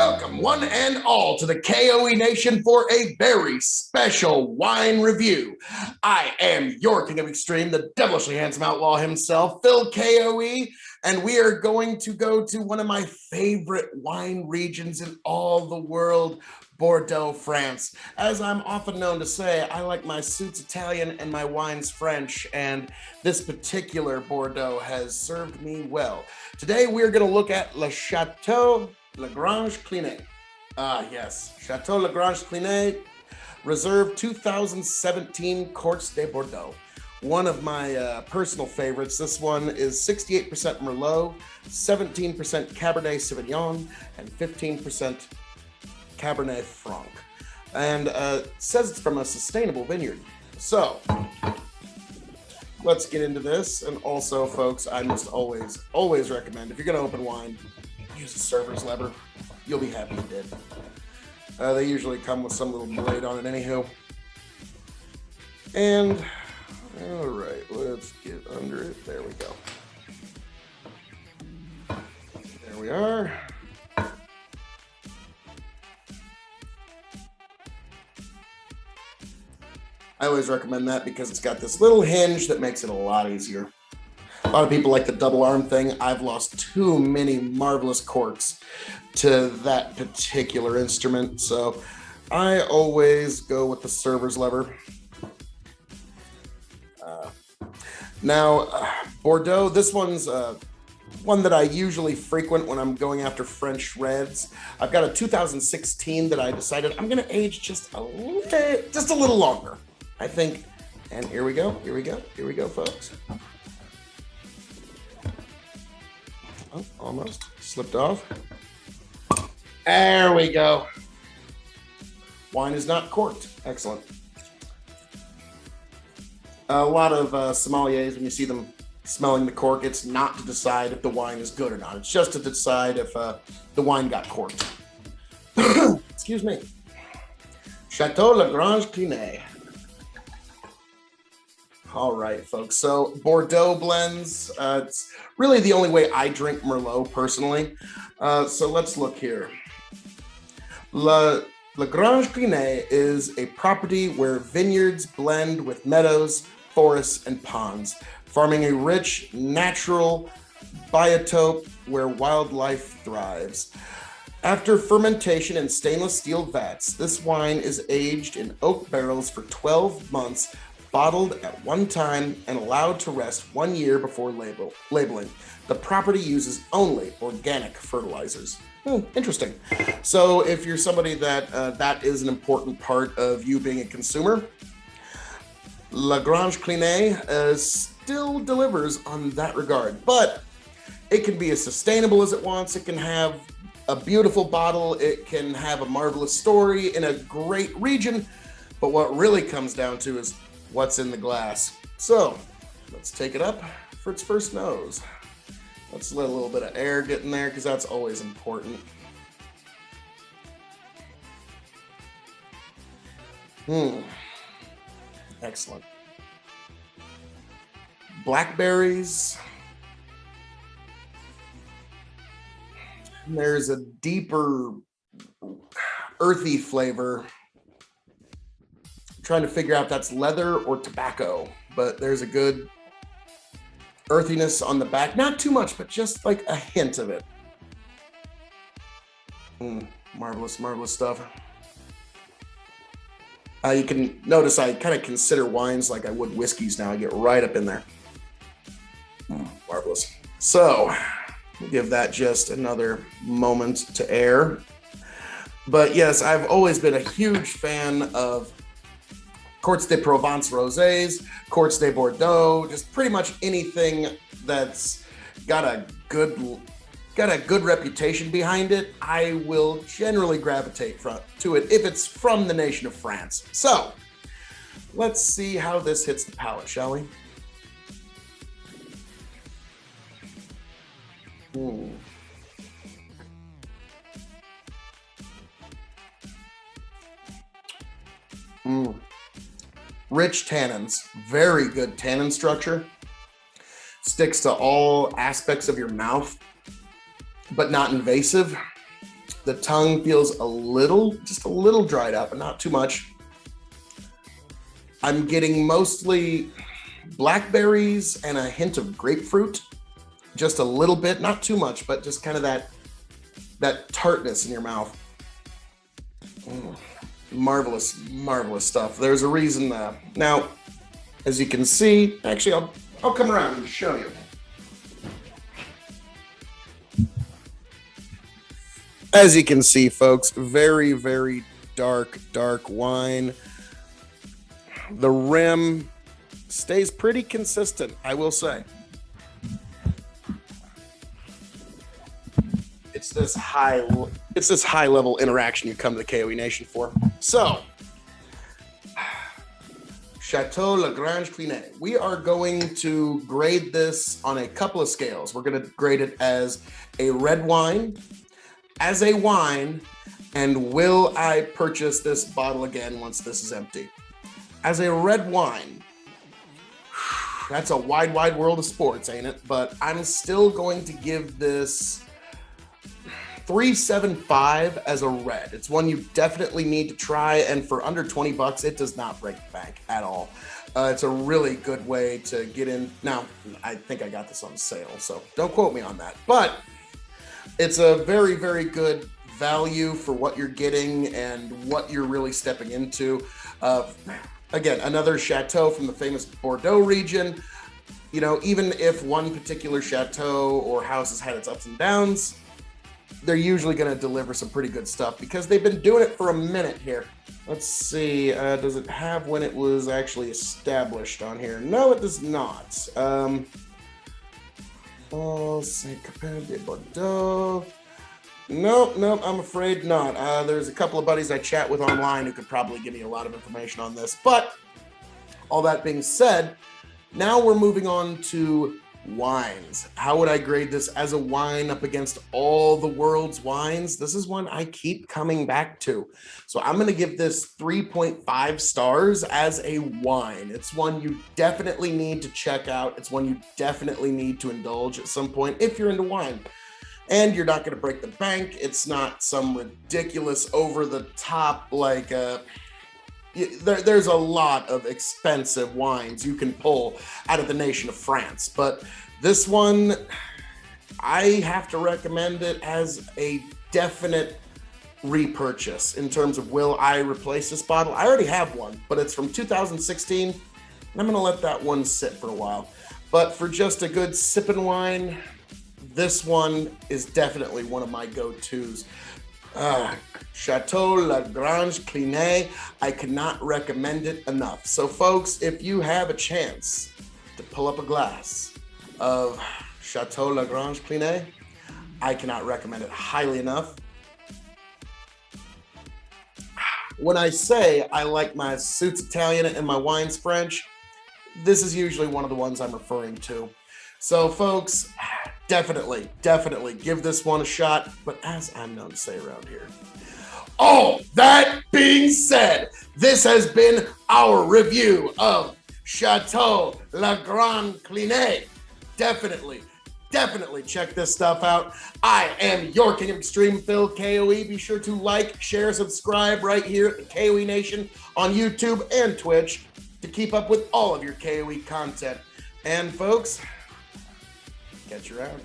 Welcome, one and all, to the K.O.E. Nation for a very special wine review. I am your King of Extreme, the devilishly handsome outlaw himself, Phil K.O.E., and we are going to go to one of my favorite wine regions in all the world, Bordeaux, France. As I'm often known to say, I like my suits Italian and my wines French, and this particular Bordeaux has served me well. Today, we're going to look at Le Chateau Grange Clinet. Yes, Chateau Grange Clinet, Reserve 2017 Cotes de Bordeaux. One of my personal favorites. This one is 68% Merlot, 17% Cabernet Sauvignon, and 15% Cabernet Franc. And it says it's from a sustainable vineyard. So let's get into this. And also, folks, I must always recommend, if you're going to open wine, use a server's lever. You'll be happy you did. They usually come with some little blade on it anywho. And, all right, let's get under it. There we go. There we are. I always recommend that because it's got this little hinge that makes it a lot easier. A lot of people like the double arm thing. I've lost too many marvelous corks to that particular instrument, so I always go with the server's lever. Now, Bordeaux, this one's one that I usually frequent when I'm going after French reds. I've got a 2016 that I decided I'm going to age just a little longer, I think. And here we go, folks. Oh, almost slipped off. There we go. Wine is not corked. Excellent. A lot of sommeliers, when you see them smelling the cork, it's not to decide if the wine is good or not. It's just to decide if the wine got corked. Excuse me. Chateau Grange Clinet. All right, folks. So Bordeaux blends. It's really the only way I drink Merlot personally. So let's look here. Le Grange Clinet is a property where vineyards blend with meadows, forests, and ponds, forming a rich, natural biotope where wildlife thrives. After fermentation in stainless steel vats, this wine is aged in oak barrels for 12 months, bottled at one time, and allowed to rest 1 year before labeling. The property uses only organic fertilizers. Interesting. So if you're somebody that is an important part of you being a consumer, Le Grange Clinet still delivers on that regard. But it can be as sustainable as it wants. It can have a beautiful bottle. It can have a marvelous story in a great region. But what really comes down to is what's in the glass. So let's take it up for its first nose. Let's let a little bit of air get in there because that's always important. Excellent. Blackberries. There's a deeper earthy flavor. I'm trying to figure out if that's leather or tobacco, but there's a good earthiness on the back. Not too much, but just like a hint of it. Marvelous, marvelous stuff. You can notice I kind of consider wines like I would whiskeys now. I get right up in there. Marvelous. So we'll give that just another moment to air. But yes, I've always been a huge fan of Cotes de Provence rosés, Cotes de Bordeaux, just pretty much anything that's got a good reputation behind it. I will generally gravitate to it if it's from the nation of France. So let's see how this hits the palate, shall we? Rich tannins, very good tannin structure. Sticks to all aspects of your mouth, but not invasive. The tongue feels just a little dried up, but not too much. I'm getting mostly blackberries and a hint of grapefruit. Just a little bit, not too much, but just kind of that tartness in your mouth. Marvelous, marvelous stuff. There's a reason. Now, as you can see, actually, I'll come around and show you. As you can see, folks, very, very dark wine. The rim stays pretty consistent, I will say. It's this high level interaction you come to the K.O.E Nation for. So, Chateau Grange Clinet. We are going to grade this on a couple of scales. We're going to grade it as a red wine, as a wine, and will I purchase this bottle again once this is empty? As a red wine, that's a wide, wide world of sports, ain't it? But I'm still going to give this 3.75 as a red. It's one you definitely need to try, and for under 20 bucks, it does not break the bank at all. It's a really good way to get in. Now, I think I got this on sale, so don't quote me on that. But it's a very, very good value for what you're getting and what you're really stepping into. Again, another Chateau from the famous Bordeaux region. You know, even if one particular Chateau or house has had its ups and downs, they're usually going to deliver some pretty good stuff because they've been doing it for a minute here. Let's see, does it have when it was actually established on here? No, it does not. Saint-Capin de Bordeaux. Nope, I'm afraid not. There's a couple of buddies I chat with online who could probably give me a lot of information on this. But all that being said, now we're moving on to wines. How would I grade this as a wine up against all the world's wines? This is one I keep coming back to. So I'm going to give this 3.5 stars as a wine. It's one you definitely need to check out. It's one you definitely need to indulge at some point if you're into wine. And you're not going to break the bank. It's not some ridiculous over-the-top, like, there's a lot of expensive wines you can pull out of the nation of France. But this one, I have to recommend it as a definite repurchase in terms of will I replace this bottle. I already have one, but it's from 2016, and I'm going to let that one sit for a while. But for just a good sipping wine, this one is definitely one of my go-tos. Chateau Grange Clinet. I cannot recommend it enough. So folks, if you have a chance to pull up a glass of Chateau Grange Clinet, I cannot recommend it highly enough. When I say I like my suits Italian and my wines French, this is usually one of the ones I'm referring to. So folks, definitely give this one a shot, but as I'm known to say around here. All that being said, this has been our review of Chateau Grange Clinet. Definitely check this stuff out. I am your King of Extreme, Phil, K.O.E. Be sure to like, share, subscribe right here at the K.O.E Nation on YouTube and Twitch to keep up with all of your K.O.E content. And folks, catch you around.